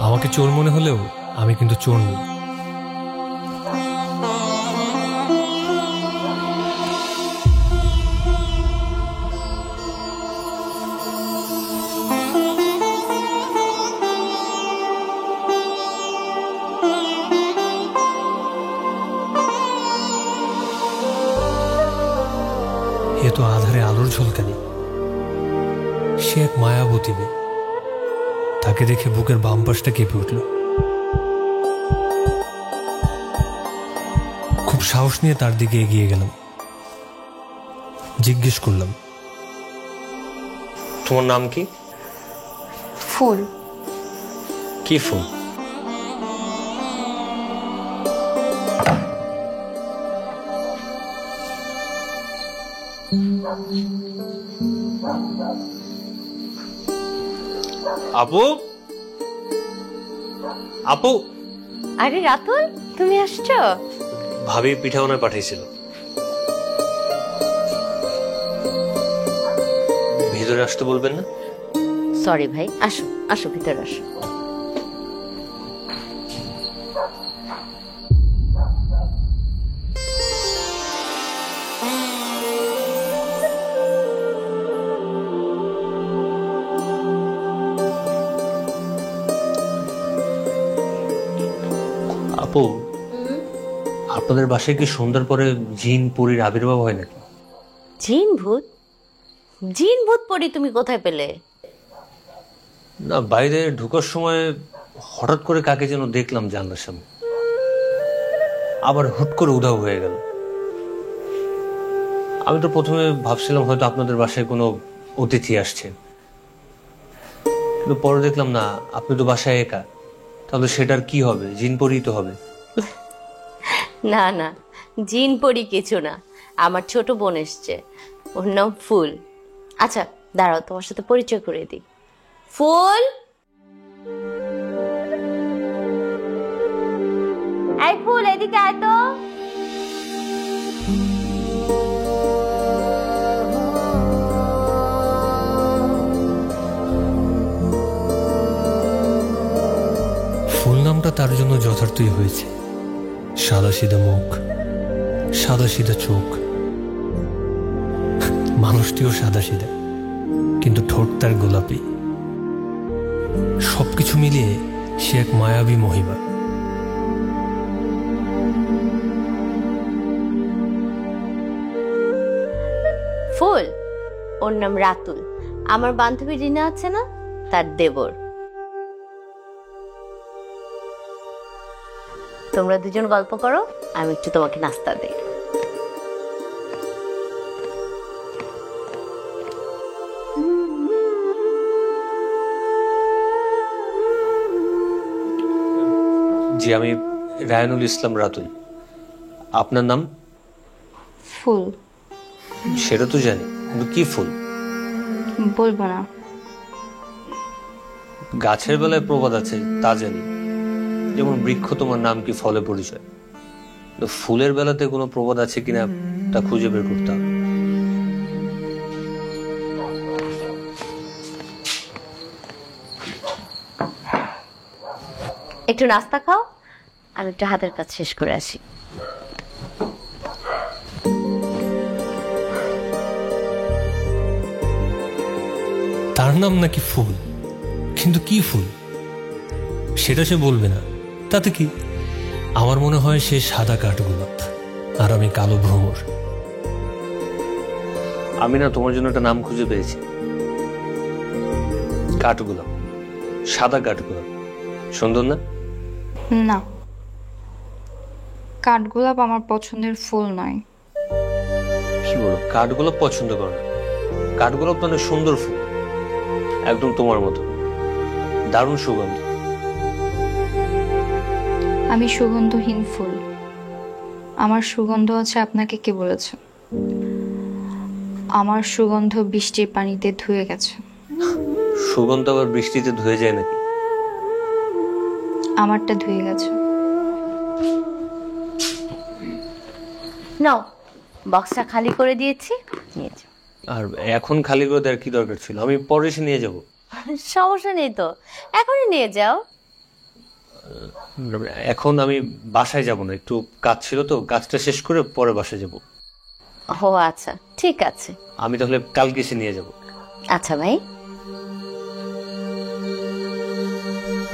আমাকে চোর মনে হলেও আমি কিন্তু চোর নই। এ তো আধারে আলোর ঝলকানি। সে এক মায়াবতী মেয়ে। তাকে দেখে বুকের বাম পাশটা কেঁপে উঠল। খুব সাহস নিয়ে তার দিকে এগিয়ে গেলাম। জিজ্ঞেস করলাম, তোমার নাম কি? ফুল। কি ফুল? আপু, আপু। আরে রাতুল, তুমি আসছো? ভাবি পিঠা বানায় পাঠিয়েছিল। ভিতরে আসতে বলবেন না? সরি ভাই, আসো আসো, ভিতরে আসো। আপু, আপনাদের বাসায় কি সন্ধ্যার পরে জিন পরীর আবির্ভাব হয় নাকি? জিন ভূত? জিন ভূত পড়ি তুমি কোথায় পেলে? না, বাইরে ঢোকার সময় হঠাৎ করে কাকে যেন দেখলাম জানলার সামনে, আবার হুট করে উধাও হয়ে গেল। আমি তো প্রথমে ভাবছিলাম হয়তো আপনাদের বাসায় কোনো অতিথি আসছে, কিন্তু পরে দেখলাম না, আপনি তো বাসায় একা। তাহলে সেটার কি হবে? জিন পরী তো হবে। না না, জিন পড়ি কিছু না, আমার ছোট বোন এসছে, ওর নাম ফুল। আচ্ছা দাঁড়াও, তোমার সাথে পরিচয় করে দিই। ফুল, এই ফুল এদিকে আয় তো। ফুল নামটা তার জন্য যথার্থই হয়েছে। সাদা সিধা মুখ, সাদা সিধা চোখ, মানুষটিও সাদা সিধা, কিন্তু ঠোঁট তার গোলাপি। সবকিছু মিলিয়ে সে এক মায়াবী মহিমা। ফুল, ওর নাম রাতুল, আমার বান্ধবী রিনা আছে না, তার দেবর। তোমরা দুজন গল্প করো, আমি একটু তোমাকে নাস্তা দেই। জি, আমি রায়নুল ইসলাম রাতুল। আপনার নাম? ফুল। সেটা তো জানি, কিন্তু কি ফুল? বলবো না। গাছের বেলায় প্রবাদ আছে তা জানি, যেমন বৃক্ষ তোমার নাম কি ফলে পরিচয়। তো ফুলের বেলাতে কোনো প্রবাদ আছে কিনা তা খুঁজে বের করতে হবে। একটু নাস্তা খাও, আমি একটু হাতের কাজ শেষ করে আসি। তার নাম নাকি ফুল, কিন্তু কি ফুল সেটা সে বলবে না, তাতে কি? আমার মনে হয় সে সাদা কাঠগোলাপ আর আমি কালো ভ্রমর। আমি না তোমার জন্য একটা নাম খুঁজে পেয়েছি, কাঠগোলাপ, সাদা কাঠগোলাপ। সুন্দর না? না, কাঠগোলাপ আমার পছন্দের ফুল নয়। কি বলো, কাঠগোলাপ পছন্দ করো না? কাঠগোলাপ মানে সুন্দর ফুল, একদম তোমার মতো, দারুণ সুগন্ধ। আমি সুগন্ধহীন ফুল। আমার সুগন্ধ আছে আপনাকে কে বলেছে? আমার সুগন্ধ বৃষ্টির পানিতে ধুয়ে গেছে। সুগন্ধ আবার বৃষ্টিতে ধুয়ে যায় নাকি? আমারটা ধুয়ে গেছে। নাও, বক্সটা খালি করে দিয়েছি, নিয়ে যাও। আর এখন খালি করে দেওয়ার কি দরকার ছিল? আমি পরে এসে নিয়ে যাব। সমস্যা নেই তো, এখনই নিয়ে যাও। এখন আমি বাসায় যাব না, একটু কাজ ছিল তো, কাজটা শেষ করে পরে বাসায় যাব। ও আচ্ছা, ঠিক আছে। আমি তাহলে কালকে এসে নিয়ে যাব। আচ্ছা ভাই,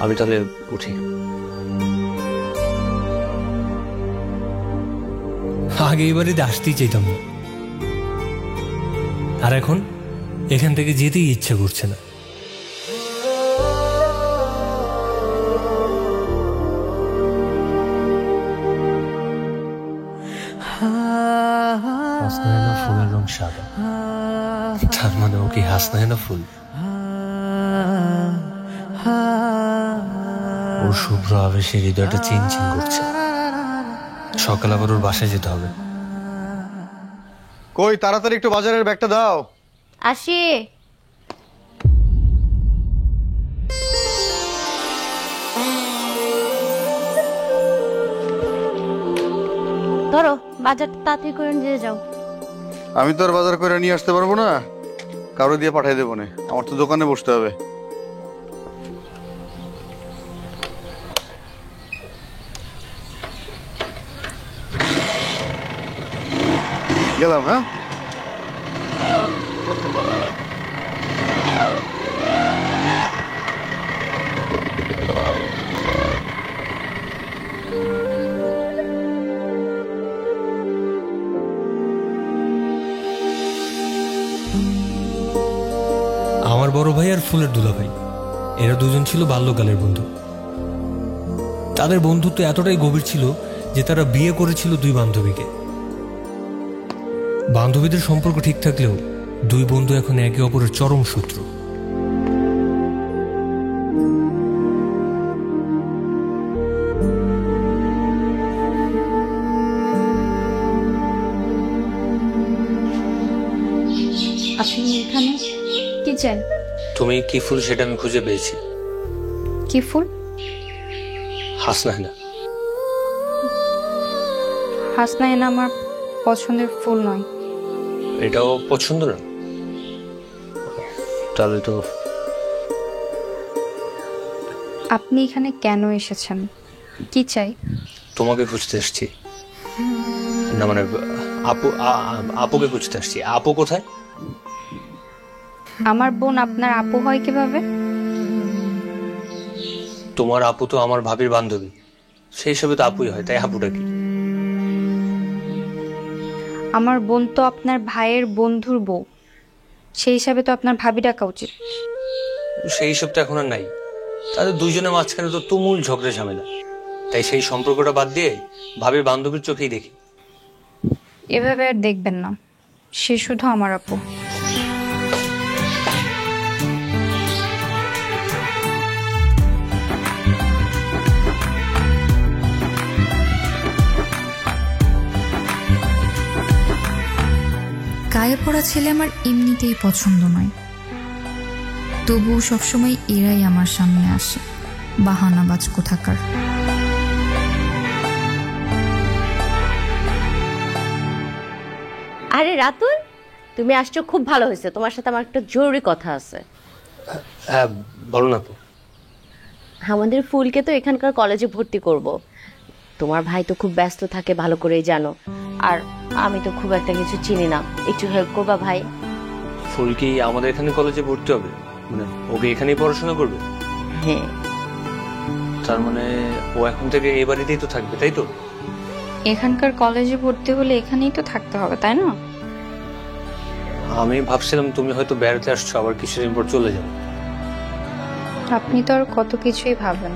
আমি তাহলে উঠি। আগে এই বাড়িতে আসতেই চাইতাম না, আর এখন এখান থেকে যেতেই ইচ্ছা করছে না। হাসনাহেনা ফুলের রং সাদা, তার মানে ও কি হাসনাহেনা ফুল? ওর শুভ্র আবেশে হৃদয়টা চিনচিন করছে। সকাল আবার ওর বাসায় যেতে হবে। কই, তাড়াতাড়ি একটু বাজারের ব্যাগটা দাও। আসি। ধরো, বাজারটা তাড়াতাড়ি করে নিয়ে যাও। আমি তো আর বাজার করে নিয়ে আসতে পারবো না, কারো দিয়ে পাঠিয়ে দেবো না, আমার তো দোকানে বসতে হবে। গেলাম। হ্যাঁ, আমার বড় ভাই আর ফুলের দুলা ভাই, এরা দুজন ছিল বাল্যকালের বন্ধু। তাদের বন্ধুত্ব এতটাই গভীর ছিল যে তারা বিয়ে করেছিল দুই বান্ধবীকে। বান্ধবীদের সম্পর্ক ঠিক থাকলেও দুই বন্ধু এখন একে অপরের চরম শত্রু। আপনি এখানে কি চান? তুমি কি ফুল সেটা আমি খুঁজে পেয়েছি। কি ফুল? হাসনাহেনা। হাসনাহেনা আমার পছন্দের ফুল নয়। এটাও পছন্দ না? তাহলে তো আপনি এখানে কেন এসেছেন? কি চাই? তোমাকে খুঁজতে এসেছি। না মানে আপুকে খুঁজতে আসছি। আপু কোথায়? আমার বোন আপনার আপু হয় কিভাবে? তোমার আপু তো আমার ভাবির বান্ধবী, সেই হিসাবে তো আপুই হয়, তাই আপুটা কি? আমার বোন তো আপনার ভাইয়ের বন্ধুর বউ, সেই হিসাবে তো আপনার ভাবি ডাকা উচিত। সেই হিসাব তো এখন আর নাই। তাদের দুইজনের মাঝখানে তো তুমুল ঝগড়া ঝামেলা, তাই সেই সম্পর্কটা বাদ দিয়ে ভাবির বান্ধবীর চোখেই দেখি। এভাবে আর দেখবেন না, সে শুধু আমার আপু। গায়ে পড়া ছেলে আমার এমনিতেই পছন্দ নয়, তবুও সবসময় এরাই আমার সামনে আসে, বাহানাবাজ কোথাকার। আরে রাতুল, তুমি আসছো, খুব ভালো হয়েছে। তোমার সাথে আমার একটা জরুরি কথা আছে। হ্যাঁ বলো না আপু। আমাদের ফুলকে তো এখানকার কলেজে ভর্তি করব। তোমার ভাই তো খুব ব্যস্ত থাকে, ভালো করেই জানো, আর আমি তো খুব একটা কিছু চিনি না। একটু হেল্প করবা ভাই? ফুল কি আমাদের এখানে কলেজে ভর্তি হবে? মানে ওকে এখানেই পড়াশোনা করবে? হ্যাঁ। তার মানে ও এখন থেকে এই বাড়িতেই তো থাকবে, তাই তো? এখানকার কলেজে ভর্তি হলে এখানেই তো থাকতে হবে, তাই না? আমি ভাবছিলাম তুমি হয়তো বেড়াতে আসছো, আবার কিছুদিন পর চলে যাবে। আপনি তো আর কত কিছুই ভাবেন।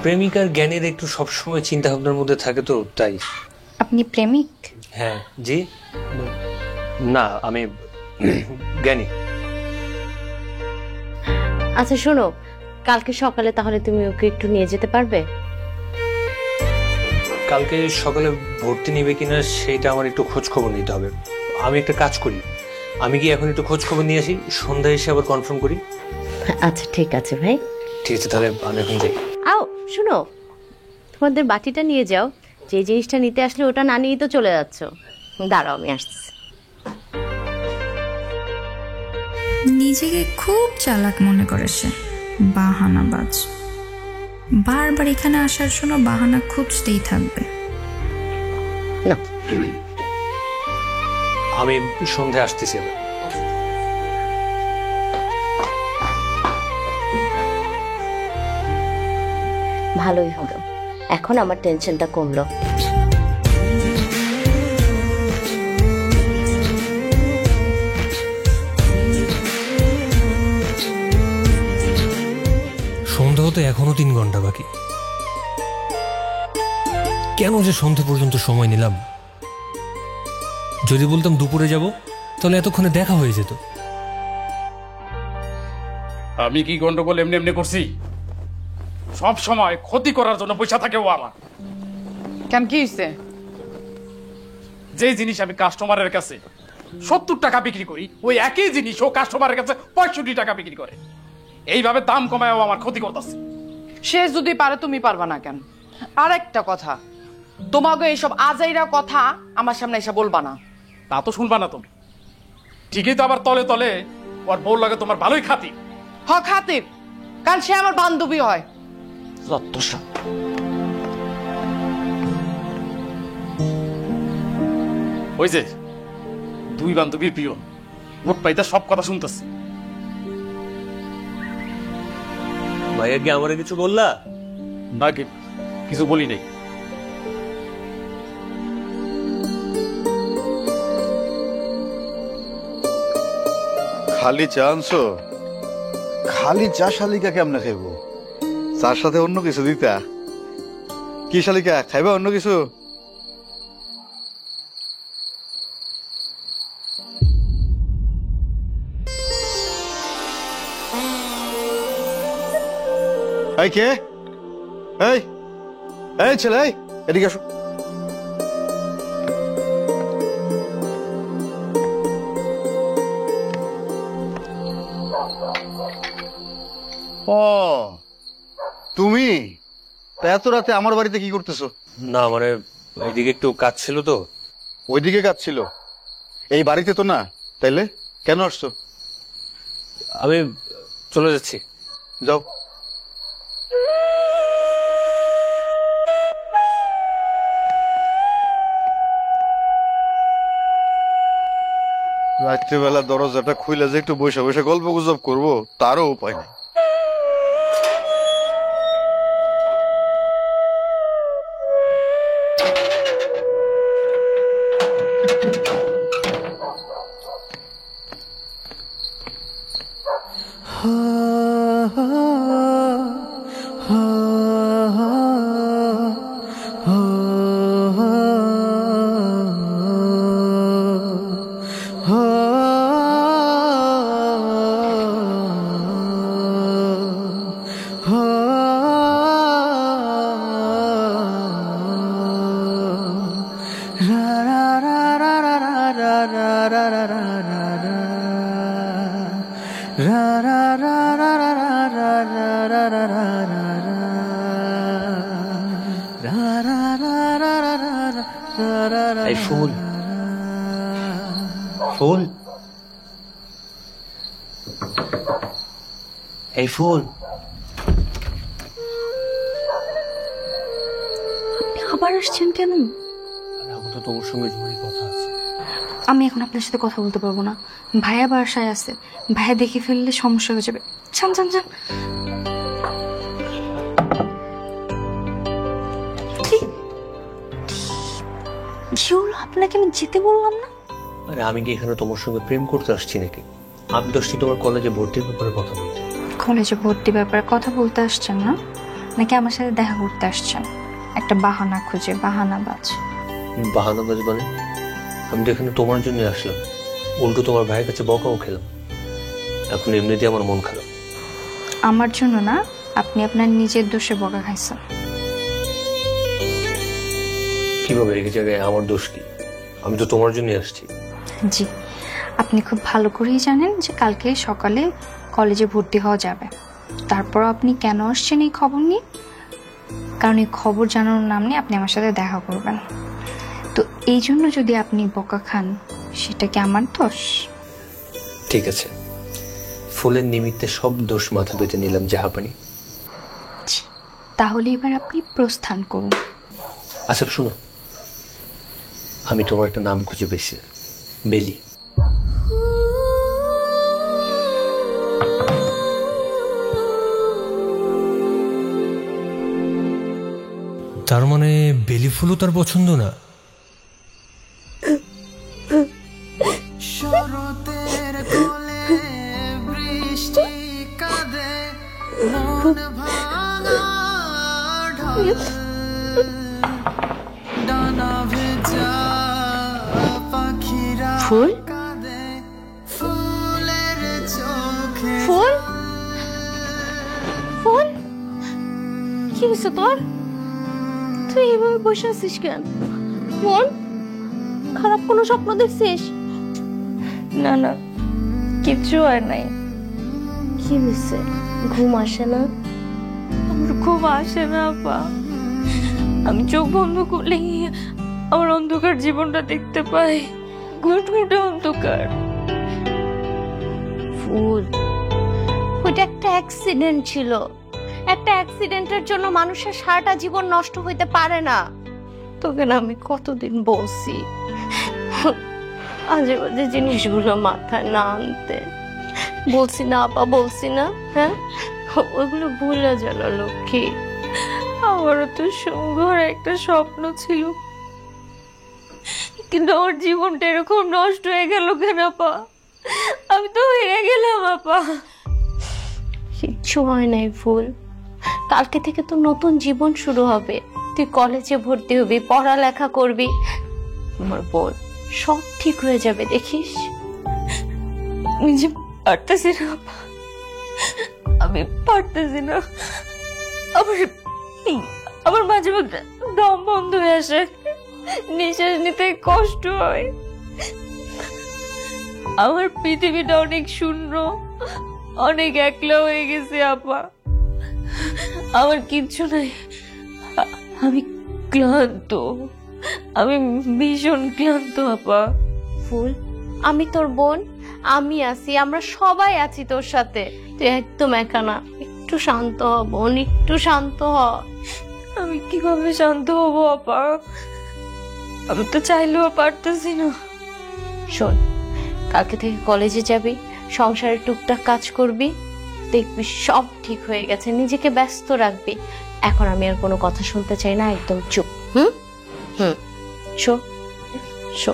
প্রেমিকার জ্ঞানের একটু সবসময় চিন্তা ভাবনার মধ্যে থাকে, তো তাই। আপনি প্রেমিক? হ্যাঁ জি। না আমি জ্ঞানী। আচ্ছা শোনো, কালকে সকালে তাহলে তুমি ওকে একটু নিয়ে যেতে পারবে? কালকে সকালে ভর্তি নিবে কিনা সেইটা আমার একটু খোঁজ খবর নিতে হবে। আমি একটা কাজ করি, আমি কি এখন একটু খোঁজ খবর নিয়ে আসি, সন্ধ্যায় এসে আবার কনফার্ম করি। আচ্ছা ঠিক আছে ভাই। ঠিক আছে, তাহলে আমি এখন যাই। আও শোনো, তোমাদের বাটিটা নিয়ে যাও। যে জিনিসটা নিতে আসলে ওটা না নিয়েই তো চলে যাচ্ছ। দাঁড়াও, আমি আসতেছি। নিজেকে খুব চালাক মনে করে সে, বাহানাবাজ। বারবার এখানে আসার জন্য বাহানা খুঁজতেই থাকবে। না, আমি সন্ধ্যে আসতেছি। ভালোই হলো, এখন আমার টেনশনটা কমলো। সন্ধ্যা হতে এখনো 3 ঘন্টা বাকি। কেন যে সন্ধ্যে পর্যন্ত সময় নিলাম? যদি বলতাম দুপুরে যাব, তাহলে এতক্ষণে দেখা হয়ে যেত। আমি কি গন্ডগোল এমনি এমনি করছি? সব সময় ক্ষতি করার জন্য পয়সা থাকে ও আমার। কেন, কি হইছে? যে জিনিস আমি কাস্টমারের কাছে 70 টাকা বিক্রি করি, ওই একই জিনিস ও কাস্টমারের কাছে 65 টাকা বিক্রি করে। এইভাবে দাম কমায় ও আমার ক্ষতি করতেছে। সে যদি পারে তুমি পারবা না কেন? আর একটা কথা, তোমাকে এইসব আজাইরা কথা আমার সামনে এসে বলবা না। তা তো শুনবা না তুমি। ঠিকই তো আবার তলে তলে ওর বউ লাগে তোমার ভালোই খাতির। হ, খাতির, কারণ সে আমার বান্ধবী হয়। যত্তসব। ওই যে 2 বান্ধবীর প্রিয় ভোট পাইতে সব কথা শুনতেছে। ভাইয়া কি আমারে কিছু বললা? না, কিছু বলি নাই। খালি চা আনছো? খালি চা শালিকা কেমনে খাইবো? চার সাথে অন্য কিছু দিতা। কি শালিকা, খাইবা অন্য কিছু? এই কে? এই এই ছেলে, এদিকে আসো। ও তুমি তা এত রাতে আমার বাড়িতে কি করতেছো? না, মানে এইদিকে একটু কাজ ছিল তো। ওইদিকে কাজ ছিল? এই বাড়িতে তো না, তাইলে কেন আসছো? আমি চলে যাচ্ছি। যাও। রাত্রিবেলা দরজাটা খুলে যে একটু বসে বসে গল্প গুজব করবো, তারও উপায় নেই। এই ফুল ফুল এই ফুল আবার আসছেন কেন? আমার তো তোমার সঙ্গে জরুরি কথা আছে। আমি এখন আপনার সাথে কথা বলতে পারবো না। ভাইয়া বাসায় আছে, ভাইয়া দেখে ফেললে সমস্যা হয়ে যাবে। যান যান যান। আপনাকে আমি যেতে বললাম না? আরে আমি কি এখানে তোমার সঙ্গে প্রেম করতে আসছি নাকি? আমি তো আসছি তোমার কলেজে ভর্তির ব্যাপারে কথা বলতে। কলেজে ভর্তি ব্যাপারে কথা বলতে আসছেন না, নাকি আমার সাথে দেখা করতে আসছেন? একটা বাহানা খুঁজে, বাহানাবাজ। বাহানাবাজ মানে? আমি তো এখানে তোমার জন্য আসলাম, উল্টো তোমার ভাইয়ের কাছে বকাও খেলাম। এখন এমনিতে আমার মন খারাপ। আমার জন্য না, আপনি আপনার নিজের দোষে বকা খাইছেন। কিভাবে এই জায়গায় আমার দোষ কি? আমি তো তোমার জন্য আসছি। জি, আপনি খুব ভালো করেই জানেন যে কালকে সকালে কলেজে ভর্তি হওয়া যাবে। তারপর আপনি কেন আসছেন এই খবর নিয়ে? কারণ এই খবর জানানোর নাম নিয়ে আপনি আমার সাথে দেখা করবেন। তো এই জন্য যদি আপনি বকা খান, সেটা কি আমার দোষ? ঠিক আছে, ফুলের নিমিত্তে সব দোষ মাথা পেতে নিলাম জাহাপানি। তাহলে এবার আপনি প্রস্থান করুন। আচ্ছা শুনো, আমি তোমার একটা নাম খুঁজে পেয়েছি, বেলি। তার মানে বেলি ফুলও তার পছন্দ না? ফুল ফুল ফুল কি হয়েছে তোর? তুই এভাবে বসে আছিস কেন? মন খারাপ কোনো স্বপ্ন দেখছিস? না না, কিচ্ছু হয় নাই। কি হয়েছে? ঘুম আসে না? আমার ঘুম আসে না আপা। আমি চোখ বন্ধ করলেই আমার অন্ধকার জীবনটা দেখতে পাই, ঘুটঘুটে অন্ধকার। ফুল, ওইটা একটা অ্যাক্সিডেন্ট ছিল। একটা অ্যাক্সিডেন্টের জন্য মানুষের সারাটা জীবন নষ্ট হইতে পারে না। তোকে না আমি কতদিন বলছি আজে বাজে জিনিসগুলো মাথায় না আনতে। বলছি না আপা, বলছি না? হ্যাঁ, ওইগুলো ভুলে যেন লক্ষ্মী। আমারও তো সুন্দর একটা স্বপ্ন ছিল, কিন্তু আমার জীবনটা এরকম নষ্ট হয়ে গেল কেন আপা? আমি তো হয়ে গেলাম আপা। কিচ্ছু হয় নাই ফুল, কালকে থেকে তো নতুন জীবন শুরু হবে। তুই কলেজে ভর্তি হবি, পড়ালেখা করবি। আমার বোন, সব ঠিক হয়ে যাবে, দেখিস। আমি যে পারতেছি না আপা, আমি পারতেছি না। আমার মাঝে মধ্যে দম বন্ধ হয়ে আসে, নিঃশ্বাস নিতে কষ্ট হয়। আমার পৃথিবীটা অনেক শূন্য, অনেক একলা হয়ে গেছে আপা। আমার কিচ্ছু নাই, আমি ক্লান্ত, আমি ভীষণ ক্লান্ত আপা। ফুল, আমি তোর বোন, আমি আছি, আমরা সবাই আছি তোর সাথে। তুই একদম একা না। একটু শান্ত হ বোন, একটু শান্ত হ। আমি কিভাবে শান্ত হবো আপা? আমি তো চাইলেও পারতেছি না। শোন, কালকে থেকে কলেজে যাবি, সংসারের টুকটাক কাজ করবি, দেখবি সব ঠিক হয়ে গেছে। নিজেকে ব্যস্ত রাখবি। এখন আমি আর কোনো কথা শুনতে চাই না, একদম চুপ। হুম হুম, শো শো।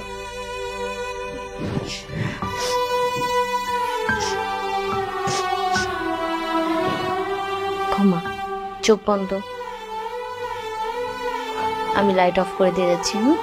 ঘুমা, চোখ বন্ধ। আমি লাইট অফ করে দিয়ে যাচ্ছি। হুম,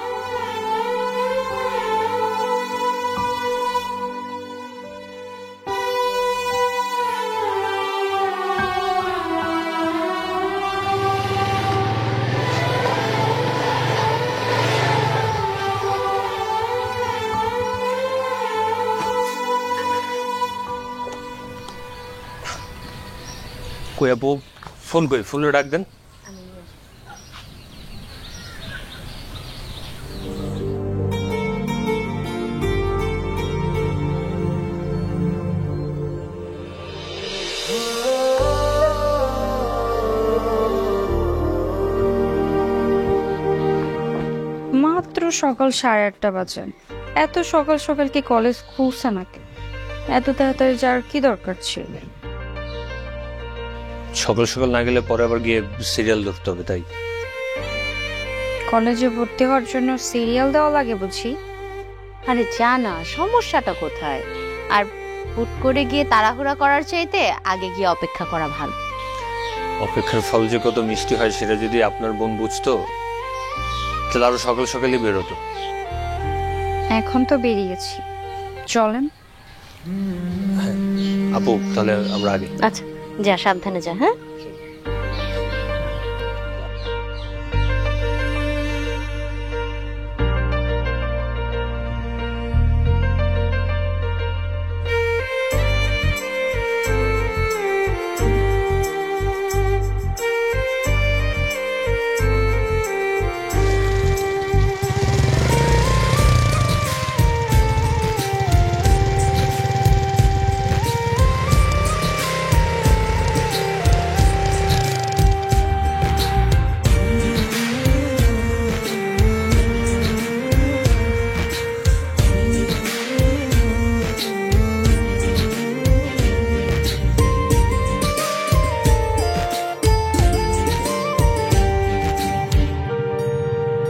কই আপু, ফোন কই? ফুলে ডাক দেন। মাত্র সকাল 8:30 বাজে, এত সকাল সকাল কি কলেজ খুলছে নাকি? এত তাড়াতাড়ি যাওয়ার কি দরকার ছিল? সকাল সকাল না গেলে পরে আবার গিয়ে সিরিয়াল ধরতে হবে, তাই। কলেজে ভর্তি হওয়ার জন্য সিরিয়াল দেওয়া লাগে বুঝি? আরে যা না, সমস্যাটা কোথায়? আর হুট করে গিয়ে তাড়াহুড়া করার চাইতে আগে গিয়ে অপেক্ষা করা ভালো। অপেক্ষার ফল যে কত মিষ্টি হয় সেটা যদি আপনার বোন বুঝতো, তাহলে আরো সকাল সকালই বেরোতো। এখন তো বেরিয়েছি, চলেন। আপু তাহলে আমরা আগে। আচ্ছা যা, সাবধানে যা। হ্যাঁ,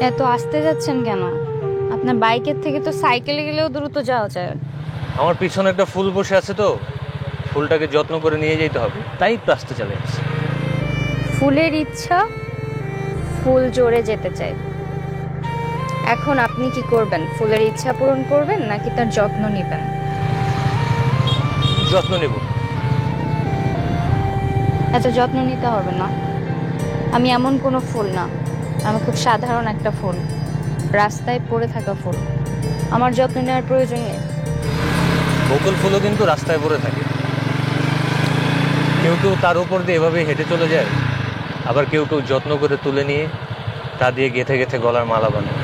এত আসতে যাচ্ছেন কেন? আপনার বাইকের থেকে তো সাইকেলে গেলেও দ্রুত যাওয়া যায়। আমার পিছনে একটা ফুল বসে আছে, তো ফুলটাকে যত্ন করে নিয়ে যেতে হবে, তাই তো আসতে চলে আসছে। ফুলের ইচ্ছা, ফুল জোরে যেতে চায়। এখন আপনি কি করবেন? ফুলের ইচ্ছা পূরণ করবেন নাকি তার যত্ন নেবেন? যত্ন নেব। এত যত্ন নিতে হবে না। আমি এমন কোনো ফুল না, আমি খুব সাধারণ একটা ফুল, রাস্তায় পড়ে থাকা ফুল। আমার যত্ন নেওয়ার প্রয়োজন নেই। বকুল ফুলও কিন্তু রাস্তায় পড়ে থাকে, কেউ কেউ তার উপর দিয়ে এভাবে হেঁটে চলে যায়, আবার কেউ কেউ যত্ন করে তুলে নিয়ে তা দিয়ে গেঁথে গেঁথে গলার মালা বানায়,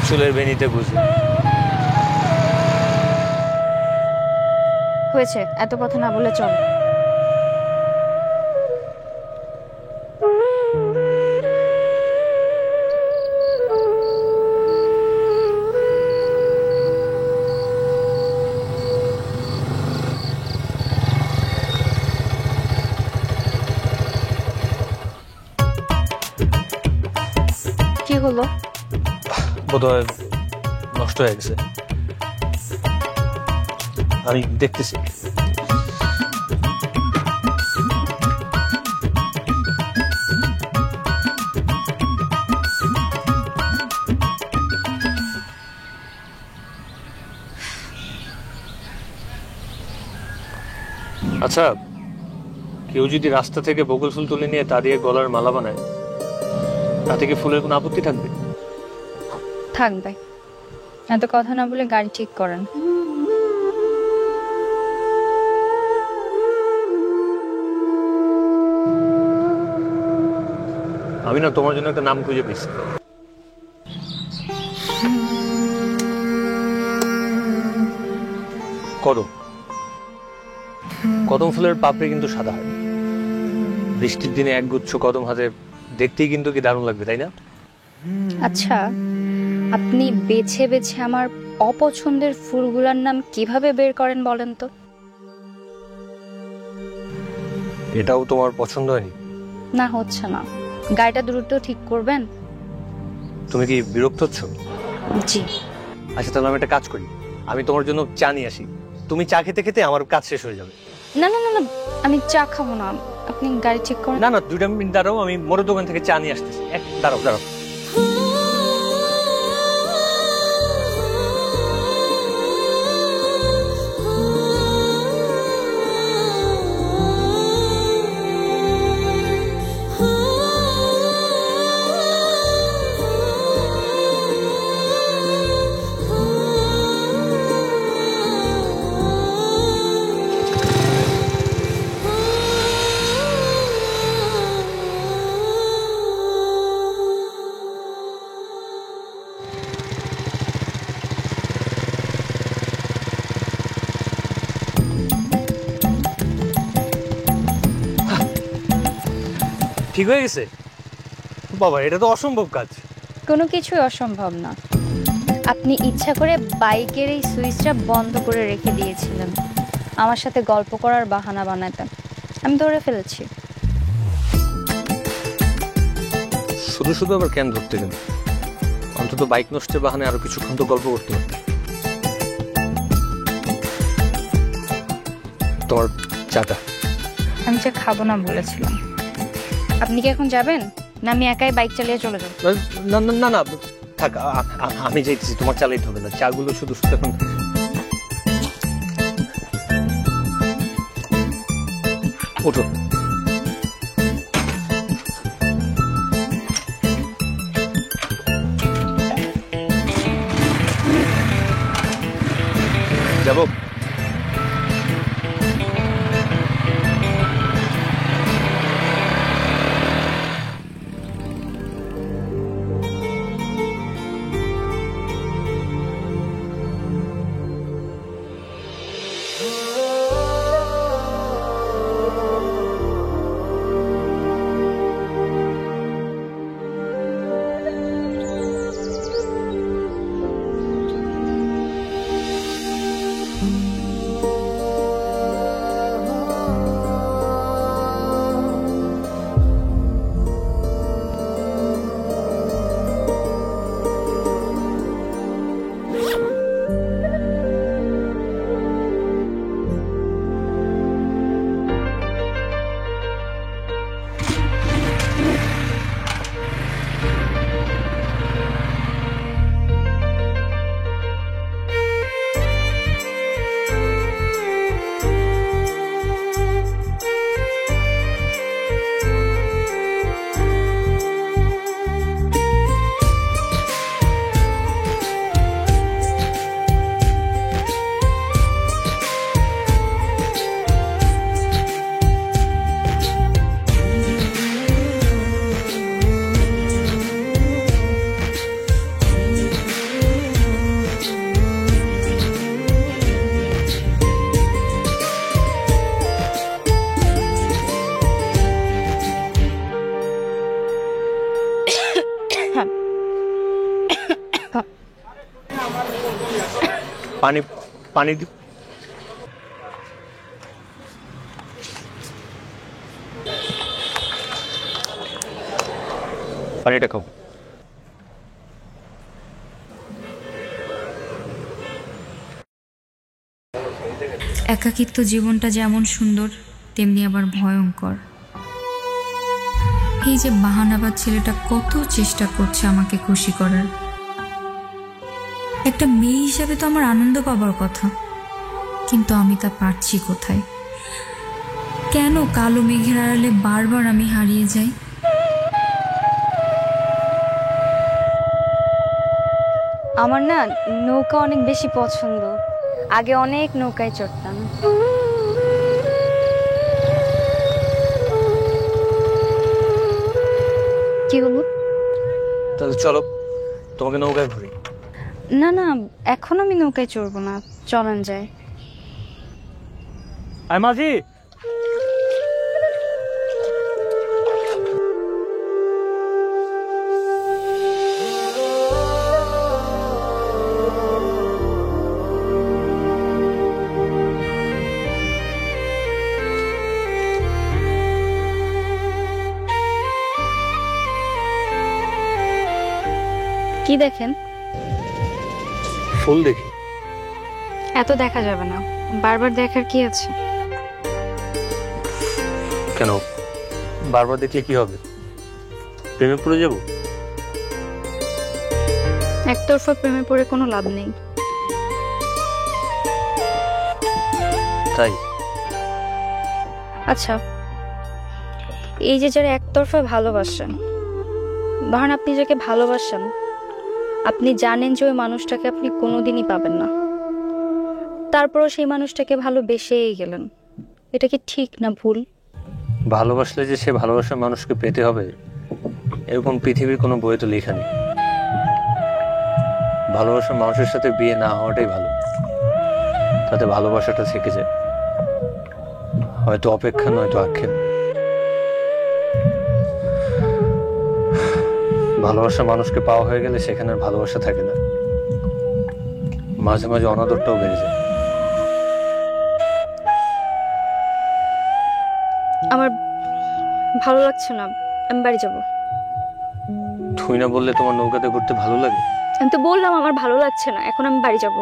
চুলের বেনিতে গুজে। হয়েছে, এত কথা না বলে চল। কি হলো? বোধহয় নষ্ট হয়ে গেছে, আমি দেখতেছি। আচ্ছা, কেউ যদি রাস্তা থেকে বকুল ফুল তুলে নিয়ে তা দিয়ে গলার মালা বানায়, তাতে কি ফুলের কোনো আপত্তি থাকবে? থাকবে। এত কথা না বলে গাড়ি ঠিক করেন। আমি না তোমার জন্য একটা নাম খুঁজে পেয়েছি। কদম। কদম ফুলের পাপড়ি কিন্তু সাদা হয়, বৃষ্টির দিনে একগুচ্ছ কদম হাতে দেখতেই কিন্তু কি দারুণ লাগবে, তাই না? আচ্ছা, আপনি বেছে বেছে আমার অপছন্দের ফুলগুলোর নাম কিভাবে বের করেন বলেন তো? এটাও তোমার পছন্দ হয়নি? না, হচ্ছে না। গাড়িটা দ্রুত ঠিক করবেন। তুমি কি বিরক্ত হচ্ছ? জি। আচ্ছা, তাহলে আমি একটা কাজ করি, আমি তোমার জন্য চা নিয়ে আসি, তুমি চা খেতে খেতে আমার কাজ শেষ হয়ে যাবে। না না না না, আমি চা খাবো না, আপনি গাড়ি ঠিক করেন। না না, 2 মিনিট দাঁড়াও, আমি মোড়ের দোকান থেকে চা নিয়ে আসতেছি। দাঁড়াও দাঁড়াও। ঠিক হয়ে গেছে? বাবা, এটা তো অসম্ভব কাজ। কোনো কিছুই অসম্ভব না। আপনি ইচ্ছা করে বাইকের এই সুইচটা বন্ধ করে রেখে দিয়েছিলেন, আমার সাথে গল্প করার বাহানা বানাতে। আমি ধরে ফেলেছি। শুধু শুধু আবার কেন ধরতে গেল? অন্তত বাইক নষ্টের বাহানে আরো কিছুক্ষণ তো গল্প করতে হবে। তোমার চাটা। আমি চা খাবো না বলেছিলাম। আপনি কি এখন যাবেন, না আমি একাই বাইক চালিয়ে চলে যাব? না না না না, থাক, আমি যাইতেছি, তোমার চালাইতে হবে না, চাগুলো শুধু শুধু এখন। ওঠো। যাবো? পানি পানি পানিটা খাও। একাকিত্ব জীবনটা যেমন সুন্দর তেমনি আবার ভয়ঙ্কর। এই যে বাহানাবাদ ছেলেটা কত চেষ্টা করছে আমাকে খুশি করার। একটা মেয়ে হিসাবে তো আমার আনন্দ পাবার কথা, কিন্তু আমি তা পারছি কোথায়? কেন কালো মেঘের আড়ালে বারবার আমি হারিয়ে যাই? আমার না নৌকা অনেক বেশি পছন্দ, আগে অনেক নৌকায় চড়তাম। কি হলো? তাহলে চলো তোমাকে নৌকায় ঘুরি। না না, এখন আমি নৌকায় চড়বো না, চলেন যায়। আয় মাঝি, কি দেখেন? ফুল দেখি। এত দেখা যাবে না, বারবার দেখার কি আছে? কেন বারবার দেখলে কি হবে? প্রেমে পড়ে যাব? একতরফা প্রেমে পড়ে কোনো লাভ নেই। তাই? আচ্ছা, এই যে যারা একতরফা ভালোবাসেন, ধরেন আপনি যাকে ভালোবাসেন, আপনি জানেন যে ওই মানুষটাকে আপনি কোনোদিনই পাবেন না, তারপরও সেই মানুষটাকে ভালোবেসেই গেলেন, এটা কি ঠিক না ভুল? ভালোবাসলে যে সে ভালোবাসার মানুষকে পেতে হবে এরকম পৃথিবীর কোনো বইয়ে তো লেখা নেই। ভালোবাসার মানুষের সাথে বিয়ে না হওয়াটাই ভালো, তাতে ভালোবাসাটা থেকে যায়। হয়তো অপেক্ষা নয়তো আক্ষেপ। ভালোবাসার মানুষকে পাওয়া হয়ে গেলে সেখানে আর ভালোবাসা থাকে না, মাঝে মাঝে অনাদরটাও বেড়ে যায়। আমার ভালো লাগছে না, আমি বাড়ি যাব। তুই না বললে তোমার নৌকাতে ঘুরতে ভালো লাগে? আমি তো বললাম আমার ভালো লাগছে না, এখন আমি বাড়ি যাব।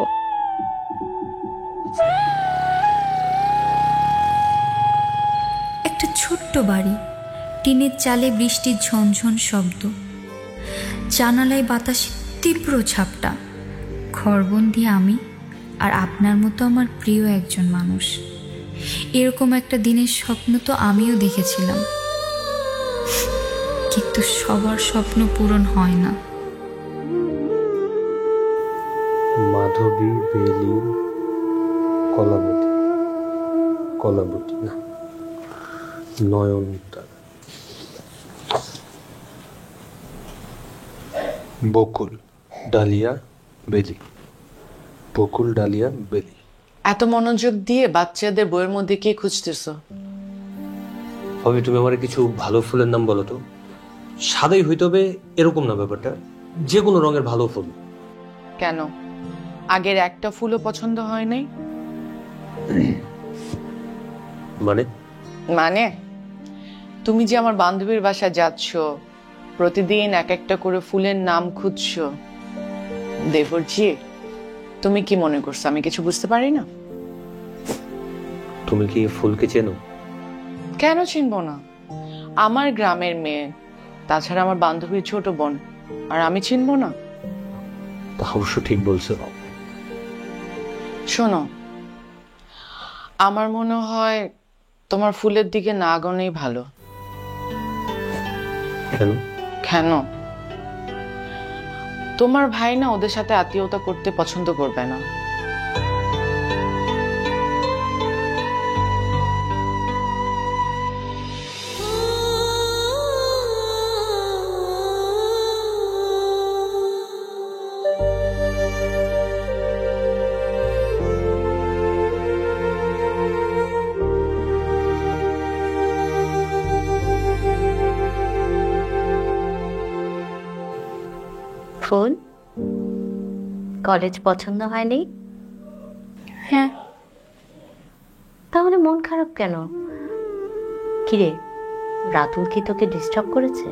একটা ছোট্ট বাড়ি, টিনের চালে বৃষ্টির ঝনঝন শব্দ, জানালায় বাতাসে তীব্র ঝাপটা, ঘরবন্দি আমি আর আপনার মতো আমার প্রিয় একজন মানুষ। এরকম একটা দিনের স্বপ্ন তো আমিও দেখেছিলাম, কিন্তু সবার স্বপ্ন পূরণ হয় না। মাধবী, বেলি, কলাবতী, কলাবতী না, নয়নতারা, বকুল, ডালিয়া, বেলি, বকুল, ডালিয়া, বেলি। এত মনোযোগ দিয়ে বাচ্চাদের বইয়ের মধ্যে কি খুঁজতেছো? ভাবি তুমি আমার কিছু ভালো ফুলের নাম বলো তো। সাদাই হইতে হবে এরকম না ব্যাপারটা, যে কোনো রঙের ভালো ফুল। কেন, আগের একটা ফুলও পছন্দ হয় নাই? মানে মানে তুমি যে আমার বান্ধবীর বাসায় যাচ্ছ, প্রতিদিন এক একটা করে ফুলের নাম খুঁজছো, দেবরজি তুমি কি মনে করছো আমি কিছু বুঝতে পারি না? তুমি কি ফুলকে চেনো? কেন চিনবো না? আমার গ্রামের মেয়ে, তাছাড়া আমার বান্ধবীর ছোট বোন, আর আমি চিনবো না? তা অবশ্য ঠিক বলছো। শোনো, আমার মনে হয় তোমার ফুলের দিকে না গনেই ভালো। কেন? কেন? তোমার ভাই না ওদের সাথে আত্মীয়তা করতে পছন্দ করবে না। ফুল, কলেজ পছন্দ হয়নি? হ্যাঁ। তাহলে মন খারাপ কেন? কিরে, রাতুল কি তোকে ডিস্টার্ব করেছে?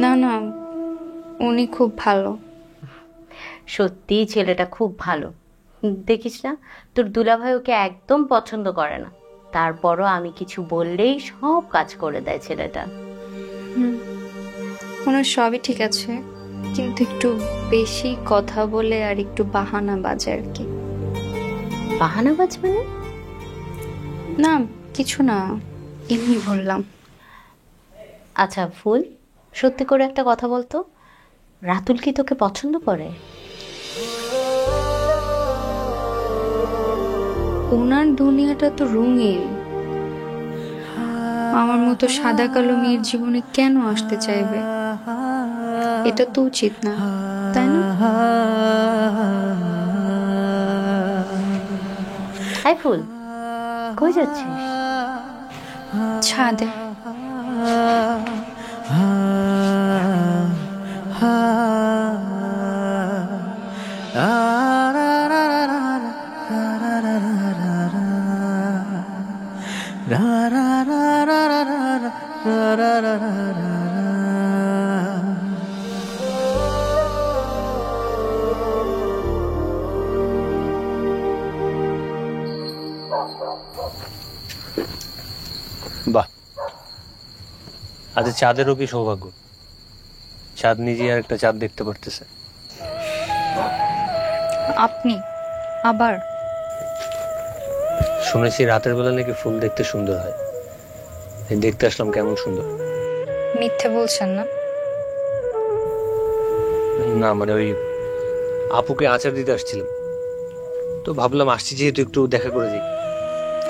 না না, উনি খুব ভালো। সত্যিই ছেলেটা খুব ভালো। দেখিস না, তোর দুলাভাই ওকে একদম পছন্দ করে না, তারপরও আমি কিছু বললেই সব কাজ করে দেয় ছেলেটা। ওনার সবই ঠিক আছে, কিন্তু একটু বেশি কথা বলে আর একটু বাহানা বাজে আর কি। বাহানা বাজ মানে? না কিছু না, এমনি বললাম। আচ্ছা ফুল, সত্যি করে একটা কথা বলতো, রাতুল কি তোকে পছন্দ করে? ওনার দুনিয়াটা তো রঙিন, আমার মতো সাদা কালো মেয়ের জীবনে কেন আসতে চাইবে? এটা তো উচিত না, তাই না? হাই ফুল, কই যাচ্ছিস? ছাদে। বাহ, আজ চাঁদেরও কি সৌভাগ্য, চাঁদ নিজে আর একটা চাঁদ দেখতে পারতেছে। আপনি আবার? শুনেছি রাতের বেলা নাকি ফুল দেখতে সুন্দর হয়, দেখতে আসলাম কেমন সুন্দর। মিথ্যে বলছেন না? না মানে ওই আপুকে আচার দিতে আসছিলাম, তো ভাবলাম আসছি যেহেতু একটু দেখা করে দিই।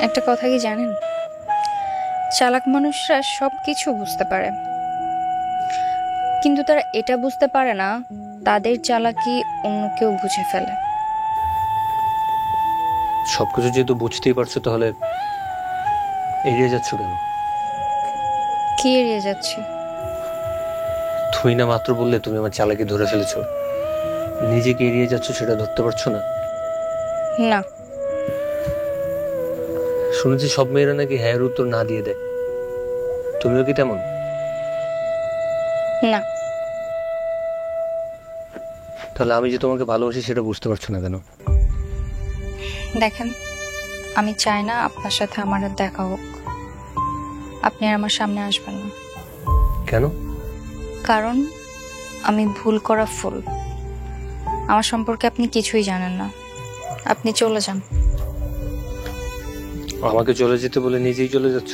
একটা কথা কি জানেন, চালাক মানুষরা সব কিছু বুঝতে পারে, কিন্তু তারা এটা বুঝতে পারে না তাদের চালাকি অন্য কেউ বুঝে ফেলে। সবকিছু যেহেতু বুঝতেই পারছো, তাহলে এড়িয়ে যাচ্ছ কেন? কি এড়িয়ে যাচ্ছি? তুই না মাত্র বললে তুমি আমার চালাকি ধরে ফেলেছো, নিজেকে এড়িয়ে যাচ্ছ সেটা ধরতে পারছো না? না। শুনেছি সব মেয়েরা নাকি হ্যাঁ উত্তর না দিয়ে দেয়, তুমিও কি তেমন? না। তাহলে আমি যে তোমাকে ভালোবাসি সেটা বুঝতে পারছো না কেন? দেখেন, আমি চাই না আপনার সাথে আমার আর দেখা হোক, আপনি আর আমার সামনে আসবেন না। কেন? কারণ আমি ভুল করা ফুল, আমার সম্পর্কে আপনি কিছুই জানেন না, আপনি চলে যান। আমাকে চলে যেতে বলে নিজেই চলে যাচ্ছ?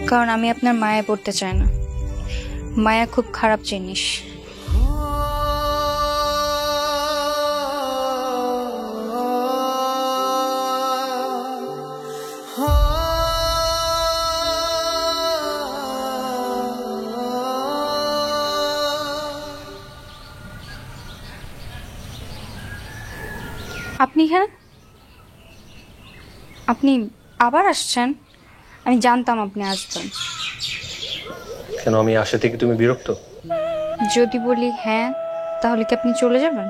কারণ আমি আপনার মায়ায় পড়তে চাই না, মায়া খুব খারাপ জিনিস। আপনি হ্যাঁ, আপনি আবার আসছেন? আমি জানতাম আপনি আসবেন। কেন, আমি আসা থেকে তুমি বিরক্ত? যদি বলি হ্যাঁ, তাহলে কি আপনি চলে যাবেন?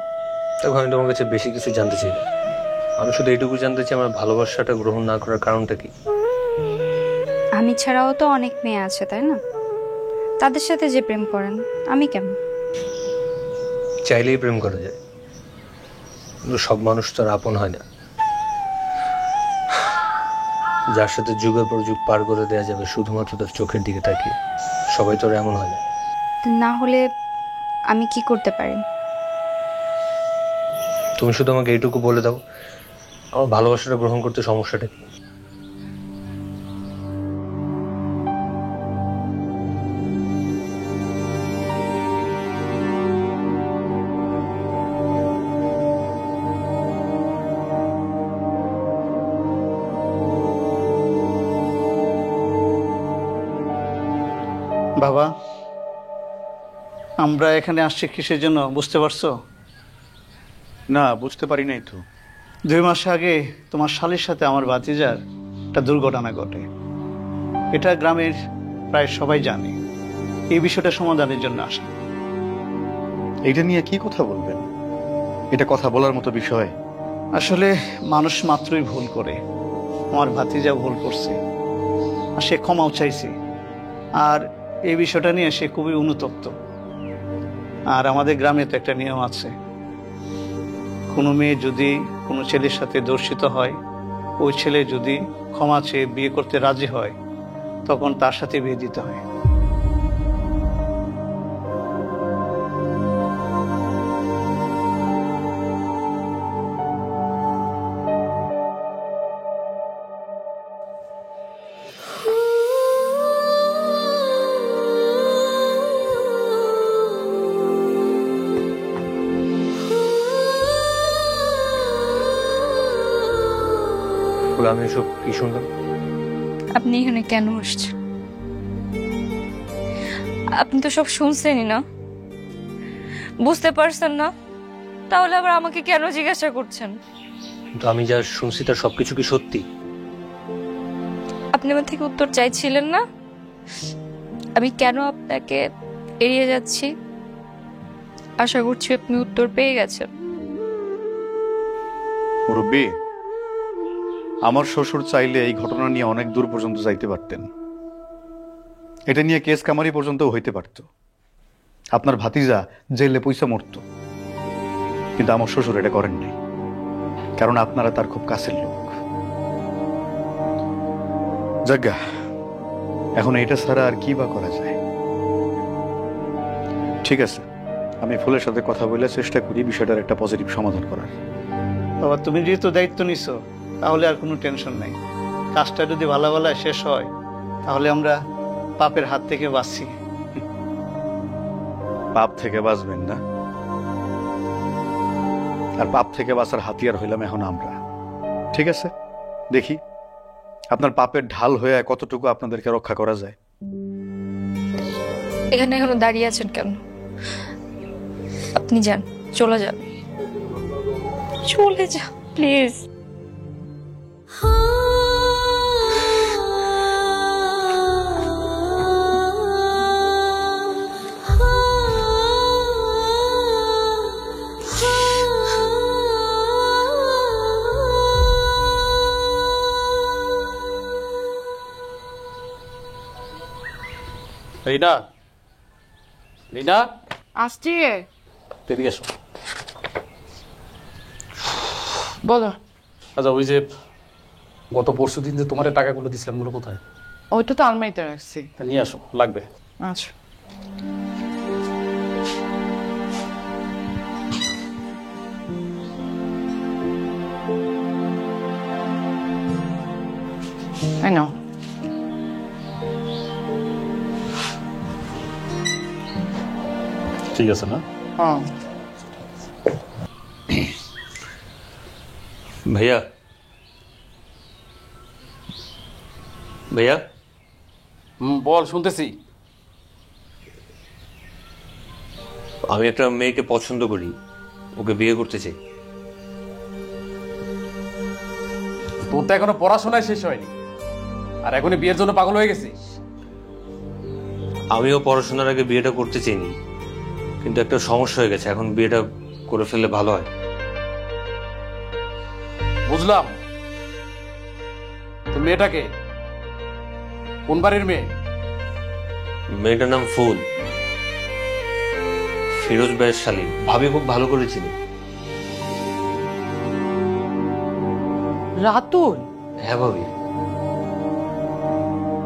তখন আমি তোমার কাছে বেশি কিছু জানতে চাই না, আমি শুধু এইটুকু জানতে চাই আমার ভালোবাসাটা গ্রহণ না করার কারণটা কি। আমি ছাড়াও তো অনেক মেয়ে আছে, তাই না? তাদের সাথে যে প্রেম করেন, আমি কেন? চাইলেই প্রেম করা যায়, কিন্তু সব মানুষ তো আর আপন হয় না। যার সাথে যুগের পর যুগ পার করে দেওয়া যাবে শুধুমাত্র তার চোখের দিকে তাকিয়ে, সবাই তো আর এমন হয় না। না হলে আমি কি করতে পারি? তুমি শুধু আমাকে এইটুকু বলে দাও, আমার ভালোবাসাটা গ্রহণ করতে সমস্যাটা কি? বাবা, আমরা এখানে আসছি কিসের জন্য বুঝতে পারছো? না, বুঝতে পারি নাই তো। 2 মাস আগে তোমার শালীর সাথে আমার ভাতিজার একটা দুর্ঘটনা ঘটে, এটা গ্রামের প্রায় সবাই জানে। এই বিষয়টা সমাধানের জন্য আসি। এইটা নিয়ে কি কথা বলবেন? এটা কথা বলার মতো বিষয়? আসলে মানুষ মাত্রই ভুল করে। আমার ভাতিজা ভুল করছে আর সে ক্ষমাও চাইছে, আর এই বিষয়টা নিয়ে সে খুবই অনুতপ্ত। আর আমাদের গ্রামে তো একটা নিয়ম আছে, কোনো মেয়ে যদি কোনো ছেলের সাথে দর্শিত হয়, ওই ছেলে যদি ক্ষমা চেয়ে বিয়ে করতে রাজি হয়, তখন তার সাথে বিয়ে দিতে হয়। আমি এসব কি শুনলাম? আপনি এখানে কেন আসছেন? আপনি তো সব শুনছেনই না, বুঝতে পারছেন না? তাহলে আবার আমাকে কেন জিজ্ঞাসা করছেন? কিন্তু আমি যা শুনছি তার সবকিছু কি সত্যি? আপনি আমার থেকে উত্তর চাইছিলেন না? আমি কেন আপনাকে এড়িয়ে যাচ্ছি আশা করছি আপনি উত্তর পেয়ে গেছেন। মুরব্বী, আমার শ্বশুর চাইলে এই ঘটনা নিয়ে অনেক দূর পর্যন্ত যাইতে পারতেন। এটা নিয়ে কেস কামারি পর্যন্ত হইতে পারত। আপনার ভাতিজা জেলে পয়সা মরত, কিন্তু আমার শ্বশুর এটা করেননি, কারণ আপনারা তার খুব কাছের লোক। যাজ্ঞা, এখন এটা ছাড়া আর কি বা করা যায়? ঠিক আছে, আমি ফুলের সাথে কথা বলে চেষ্টা করি বিষয়টার একটা পজিটিভ সমাধান করার। বাবা, তুমি যেহেতু দায়িত্ব নিছো, তাহলে আর কোনো টেনশন নেই। কাজটা যদি ভালো ভালো শেষ হয়, তাহলে আমরা পাপের হাত থেকে বাঁচছি। পাপ থেকে বাঁচবেন না, আর পাপ থেকে বাঁচার হাতিয়ার হইলাম এখন আমরা। ঠিক আছে, দেখি আপনার পাপের ঢাল হয়ে কতটুকু আপনাদেরকে রক্ষা করা যায়। এখানে এখনো দাঁড়িয়ে আছেন কেন? আপনি যান, চলে যান, চলে যান প্লিজ। রিনা, রিনা, আসছি। এদিকে এসো। বলো। আচ্ছা, ওই যে গত পরশু দিন যে তোমার টাকাগুলো দিছিলাম, ওগুলো কোথায়? ওইটা তো আলমারিতে রাখছি। তা নিয়ে আসো, লাগবে। আচ্ছা। I know. ঠিক আছে না? হ্যাঁ। ভাইয়া, ভাইয়া, বল, শুনতেছি। আমি একটা মেয়েকে পছন্দ করি, ওকে বিয়ে করতে চাই। তোর তো এখনো পড়াশোনায় শেষ হয়নি, আর এখনই বিয়ের জন্য পাগল হয়ে গেছিস। আমিও পড়াশোনার আগে বিয়েটা করতে চাইনি, কিন্তু একটা সমস্যা হয়ে গেছে, এখন বিয়েটা করে ফেললে ভালো হয়। বুঝলাম। তো মেয়েটাকে কোন বাড়ির মেয়ে? মেয়েটার নাম ফুল, ফিরোজ ভাইয়ের শালী। ভাবি খুব ভালো করেছিল। রাতুল? হ্যাঁ ভাবি।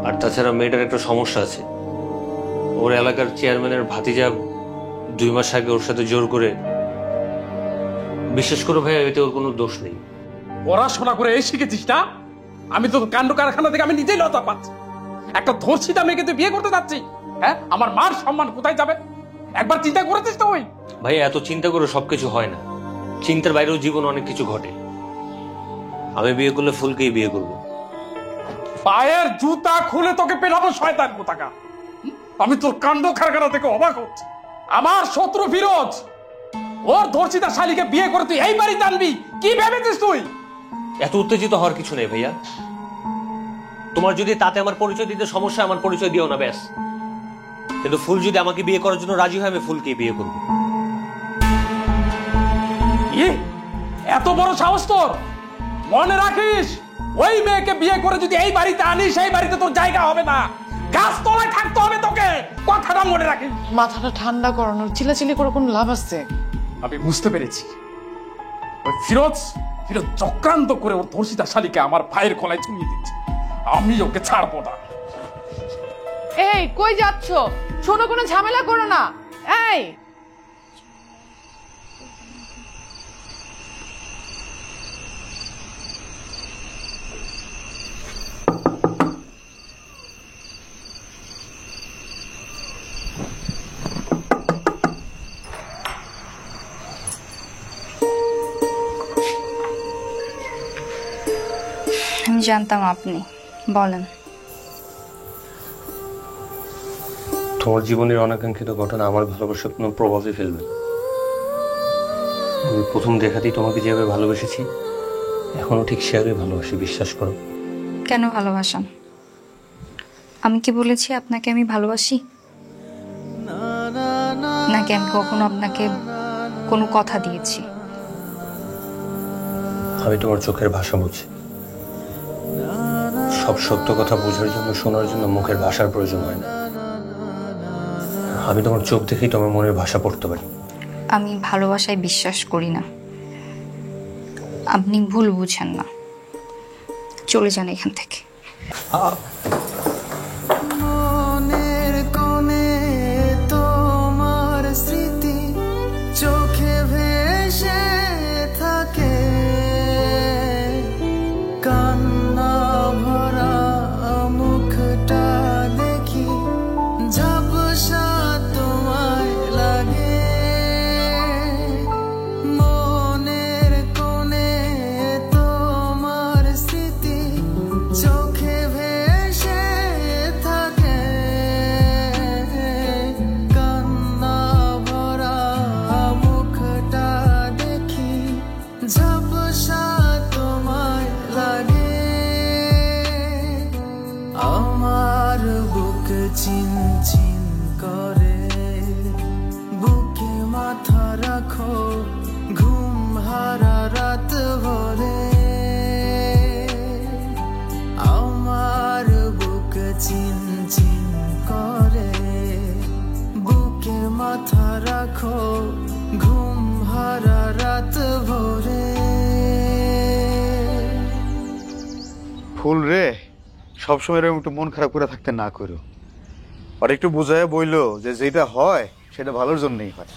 আর তাছাড়া মেয়েটার একটা সমস্যা আছে, ওর এলাকার চেয়ারম্যানের ভাতিজা 2 মাস আগে ওর সাথে জোর করে। বিশেষ করে ভাইয়া, এতে ওর কোনো দোষ নেই। পড়াশোনা করে এই শিখেছিস না? আমি তো কাণ্ড কারখানা থেকে আমি নিজেই লজ্জা পাচ্ছি। একটা ধর্ষিতা মেয়েকে তুই বিয়ে করতে যাচ্ছি? হ্যাঁ, আমার মার সম্মান কোথায় যাবে? একবার চিন্তা করেছিস তো? ওই ভাই, এত চিন্তা করে সবকিছু হয় না, চিন্তার বাইরেও জীবন অনেক কিছু ঘটে। আমি বিয়ে করলে ফুলকেই বিয়ে করবো। পায়ের জুতা খুলে তোকে পেলাবো শয়তান কোথাকা। আমি তোর কাণ্ড কারখানা থেকে অবাক হচ্ছি। আমার শত্রু ফিরোজ, ওর ধর্ষিতা শালীকে বিয়ে করে তুই এই বাড়ি টানবি? কি ভেবেছিস তুই? এত উত্তেজিত হওয়ার কিছু নেই ভাইয়া। তোমার যদি তাতে আমার পরিচয় দিতে সমস্যা, আমার পরিচয় দিও না, ব্যাস। কিন্তু ফুল যদি আমাকে বিয়ে করার জন্য রাজি হয়, আমি ফুলকে বিয়ে করব। কি এত বড় সাহস তোর? মনে রাখিস, ওই মেয়েকে বিয়ে করে যদি এই বাড়িতে আনিস, সেই বাড়িতে তোর জায়গা হবে না, গাছ তলায় থাকতে হবে তোকে। কথাটা মনে রাখিস। মাথাটা ঠান্ডা করানোর চিলাচিলি করে কোনো লাভ আছে? আমি বুঝতে পেরেছি, ওই ফিরোজ চক্রান্ত করে ওর ধর্ষিতা শালীকে আমার ভাইয়ের গলায় ঝুলিয়ে দিচ্ছে। আমি ওকে ছাড়বো না। এই কই যাচ্ছ? শোনো, কোনো ঝামেলা করো না। এই আমি জানতাম আপনি। বলেন। তোমার জীবনের অনাকাঙ্ক্ষিত ঘটনা আমার ভালোবাসার কোনো প্রভাবই ফেলবে। আমি প্রথম দেখাতেই তোমাকে যেভাবে ভালোবেসেছি, এখনো ঠিক সেভাবে ভালোবাসি, বিশ্বাস করো। কেন ভালোবাসেন? আমি কি বলেছি আপনাকে আমি ভালোবাসি? নাকি আমি কখনো আপনাকে কোনো কথা দিয়েছি? আমি তোমার চোখের ভাষা বুঝি। সব সত্য কথা বোঝার জন্য, শোনার জন্য মুখের ভাষার প্রয়োজন হয় না। আমি তোমার চোখ দেখেই তোমার মনের ভাষা পড়তে পারি। আমি ভালোবাসায় বিশ্বাস করি না। আপনি ভুল বুঝেন না। চলে যান এখান থেকে। মনের কোণে তোমার স্মৃতি চোখে ভেসে থাকে, কান্না ভরা মুখটা দেখি ঝাপসা তোমায় লাগে। মনের কোণে তোমার স্মৃতি চোখে ভেসে থাকে, কান্না ভরা মুখটা দেখি ঝাপসা তোমায় লাগে। আমার বুক চিনচিন করে, বুকে মাথা রাখো ঘুম হারা রাত ভরে। আমার বুক চিনচিন করে, বুকে মাথা রাখো ঘুম হারা রাত ভরে। ফুল রে, সবসময় এরকম একটু মন খারাপ করে থাকতে না করো। আর একটু বুঝায় বইলো যে যেটা হয় সেটা ভালোর জন্যই হয়।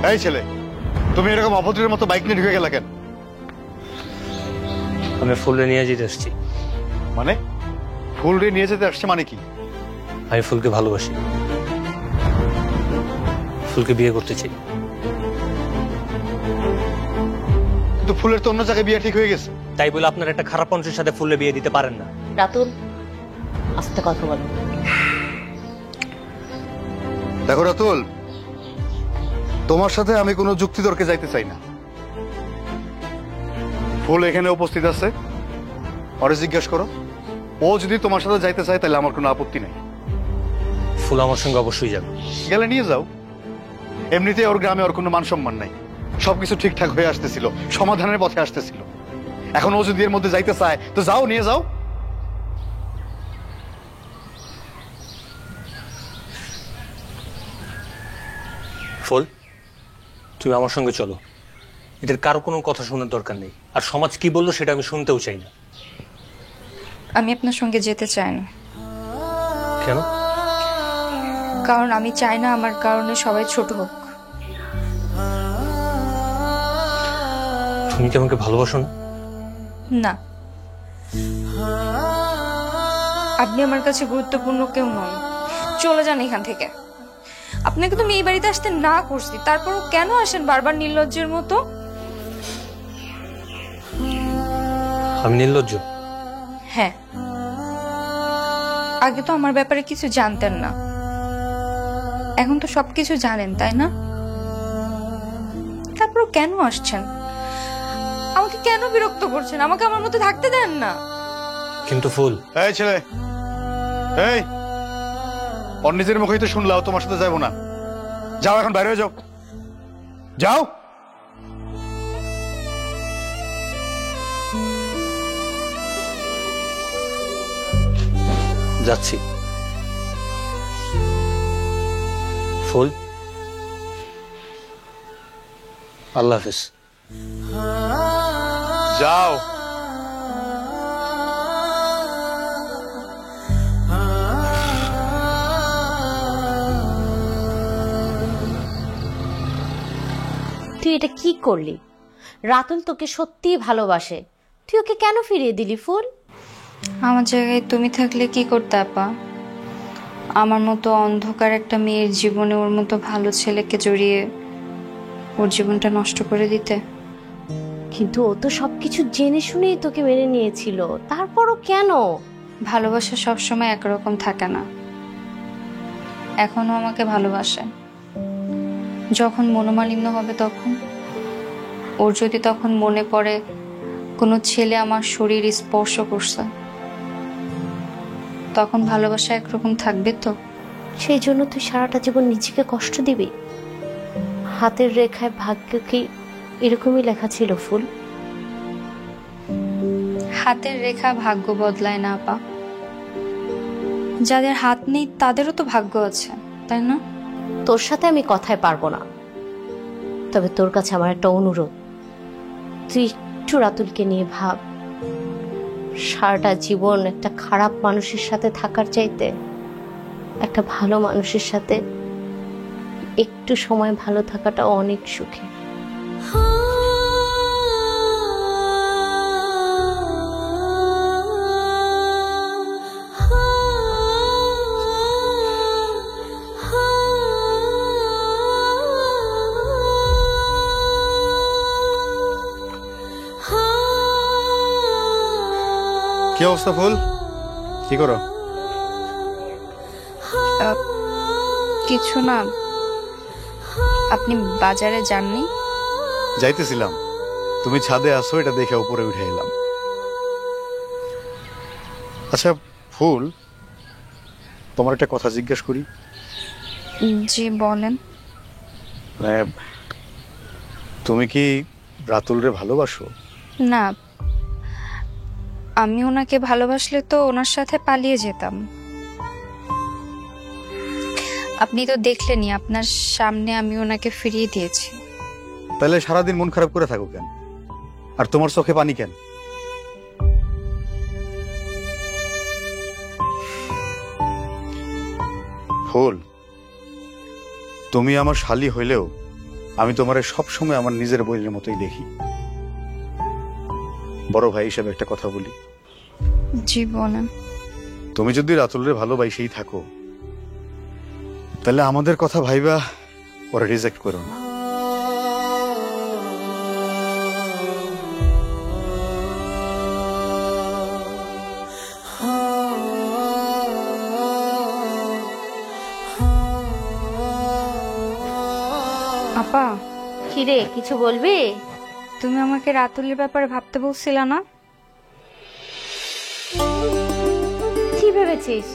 এই ছেলে, তুমি এরকম অভদ্রের মতো বাইক নিয়ে ঢুকে গেলা কেন? আমি ফুলরে নিয়ে যেতে আসছি। মানে ফুল রে নিয়ে যেতে আসছে মানে কি? আমি ফুলকে ভালোবাসি, ফুলকে বিয়ে করতে চাই। কিন্তু ফুলের তো অন্য জায়গায় বিয়ে ঠিক হয়ে গেছে। তাই বলে আপনার একটা খারাপ মানুষের সাথে ফুলরে বিয়ে দিতে পারেন না। রাতুল, আস্তে কথা বলো। দেখো রাতুল, তোমার সাথে আমি কোনো যুক্তি তর্কে যাইতে চাই না। ফুল এখানে উপস্থিত আছে, ওরে জিজ্ঞেস করো। ও যদি তোমার সাথে যাইতে চায় তাহলে আমার কোনো আপত্তি নাই। ফুল আমার সঙ্গে অবশ্যই যাবে। গেলে নিয়ে যাও। এমনিতে ওর গ্রামে ওর কোনো মান সম্মান নাই, সবকিছু ঠিকঠাক হয়ে আসতেছিল, সমাধানের পথে আসতেছিল। এখন ও যদি এর মধ্যে যাইতে চায় তো যাও, নিয়ে যাও। ফুল, তুমি আমার সঙ্গে চলো। এদের কারো কোনো কথা শোনার দরকার নেই। আর সমাজ কি বললো সেটা আমি শুনতেও চাই না। আমি আপনার সঙ্গে যেতে চাই না। কেন? কারণ আমি চাই না আমার কারণে সবাই ছোট হোক। তুমি কি আমাকে ভালোবাসো না? না, আপনি আমার কাছে গুরুত্বপূর্ণ কেউ নন। চলে যান এখান থেকে। আপনাকে তো আমি এই বাড়িতে আসতে না করছি, তারপরও কেন আসেন বারবার নির্লজ্জের মতো? আমি নির্লজ্জ? হ্যাঁ, আগে তো আমার ব্যাপারে কিছু জানতেন না, এখন তো সবকিছু জানেন, তাই না? তারপরও কেন আসছেন? আমাকে কেন বিরক্ত করছেন? আমাকে আমার মতো থাকতে দেন না। কিন্তু ফুল, এই ছেলে, এই ওর নিজের মুখেই তো শুনলাও তোমার সাথে যাবো না। যাও, এখন বাইরে হয়ে যাও, যাও। যাচ্ছি। ফুল, আল্লাহ হাফিজ। যাও। তুই এটা কি করলি? রাতুল তোকে সত্যিই ভালোবাসে, তুই ওকে কেন ফিরিয়ে দিলি ফুল? আমার জায়গায় তুমি থাকলে কি করতে আপা? আমার মতো অন্ধকার একটা মেয়ের জীবনে ওর মতো ভালো ছেলেকে জড়িয়ে ওর জীবনটা নষ্ট করে দিতে? কিন্তু ও তো সবকিছু জেনে শুনেই তোকে মেনে নিয়েছিল, তারপরও কেন? ভালোবাসা সবসময় একরকম থাকে না। এখনো আমাকে ভালোবাসে। যখন মনোমালিন্য হবে তখন, ওর যদি তখন মনে পড়ে কোনো ছেলে আমার শরীর স্পর্শ করছে, তখন ভালোবাসা একরকম থাকবে তো? সেই জন্য তুই সারাটা জীবন নিজেকে কষ্ট দিবি? হাতের রেখায় ভাগ্য কি এরকমই লেখা ছিল ফুল? হাতের রেখা ভাগ্য বদলায় না আপা। যাদের হাত নেই তাদেরও তো ভাগ্য আছে, তাই না? তোর সাথে আমি কথায় পারবো না, তবে তোর কাছে আমার একটা অনুরোধ, তুই একটু রাতুলকে নিয়ে ভাব। সারাটা জীবন একটা খারাপ মানুষের সাথে থাকার চাইতে একটা ভালো মানুষের সাথে একটু সময় ভালো থাকাটা অনেক সুখে। কি অবস্থা ফুল, কি করো? কিছু না। আপনি বাজারে যাননি? যাইতেছিলাম, তুমি ছাদে আসো এটা দেখে উপরে উঠে এলাম। আচ্ছা ফুল, তোমার একটা কথা জিজ্ঞেস করি? জি বলেন। মানে তুমি কি রাতুলরে ভালোবাসো? না, আমি ওনাকে ভালোবাসলে তো ওনার সাথে পালিয়ে যেতাম। আপনি তো দেখলেনই, আপনার সামনে আমি ওনাকে ফিরিয়ে দিয়েছি। তাহলে সারাদিন মন খারাপ করে থাকো কেন? আর তোমার চোখে পানি কেন? ফুল, তুমি আমার শালী হইলেও আমি তোমারে সবসময় আমার নিজের বইয়ের মতোই দেখি। বড় ভাই হিসেবে একটা কথা বলি। জি বলেন। তুমি যদি রাতুলরে ভালোবাসেই থাকো, তাহলে আমাদের কথা ভাইবা ওরা রিজেক্ট করো না। আপা, কিরে, কিছু বলবি? তুমি আমাকে রাতুলের ব্যাপারে ভাবতে বলছিল না? কি ভেবেছিস?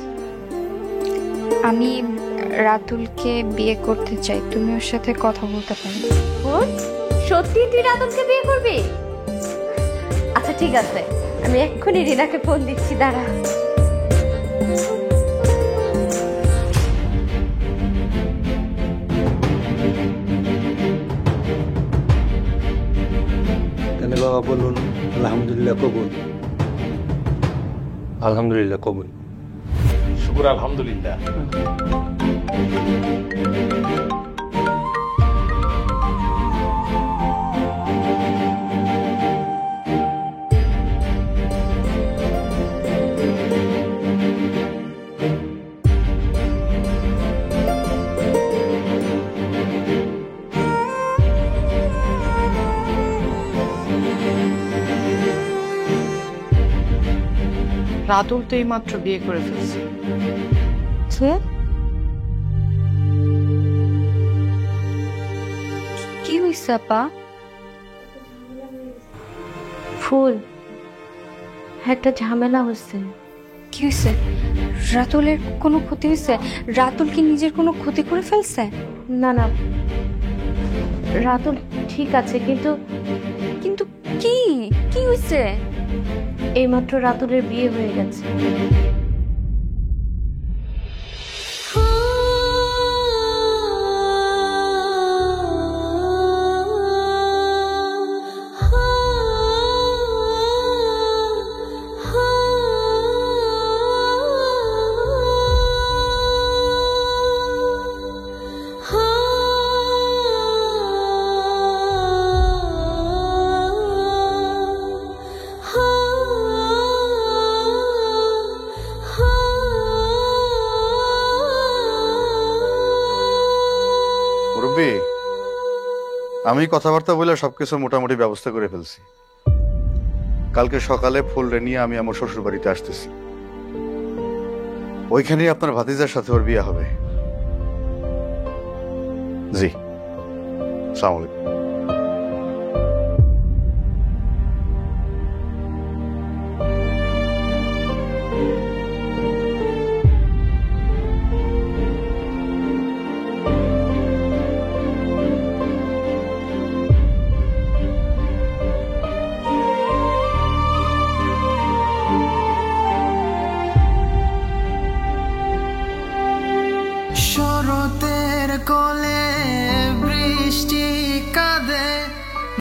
আমি রাতুলকে বিয়ে করতে চাই, তুমি ওর সাথে কথা বলতে পারো? সত্যি তুই রাতুলকে বিয়ে করবি? আচ্ছা ঠিক আছে, আমি এক্ষুনি রিনাকে ফোন দিচ্ছি, দাঁড়া। বাবা বলুন আলহামদুলিল্লাহ কবুল। আলহামদুলিল্লাহ কবুল। শুকুর আলহামদুলিল্লাহ। রাতুল তো এইমাত্র বিয়ে করে ফেলছে। কি হইছে আপা? ফুল, একটা ঝামেলা হচ্ছে। কি হয়েছে? রাতুলের কোনো ক্ষতি হয়েছে? রাতুল কি নিজের কোনো ক্ষতি করে ফেলছে? না না, রাতুল ঠিক আছে, কিন্তু কিন্তু কি কি হয়েছে? এইমাত্র রাতুলের বিয়ে হয়ে গেছে। মুরব্বী, আমি কথাবার্তা বলে সবকিছু মোটামুটি ব্যবস্থা করে ফেলছি। কালকে সকালে ফুলরে নিয়ে আমি আমার শ্বশুর বাড়িতে আসতেছি। ওইখানেই আপনার ভাতিজার সাথে ওর বিয়ে হবে। জি, আসসালামু আলাইকুম। শরতের কোলে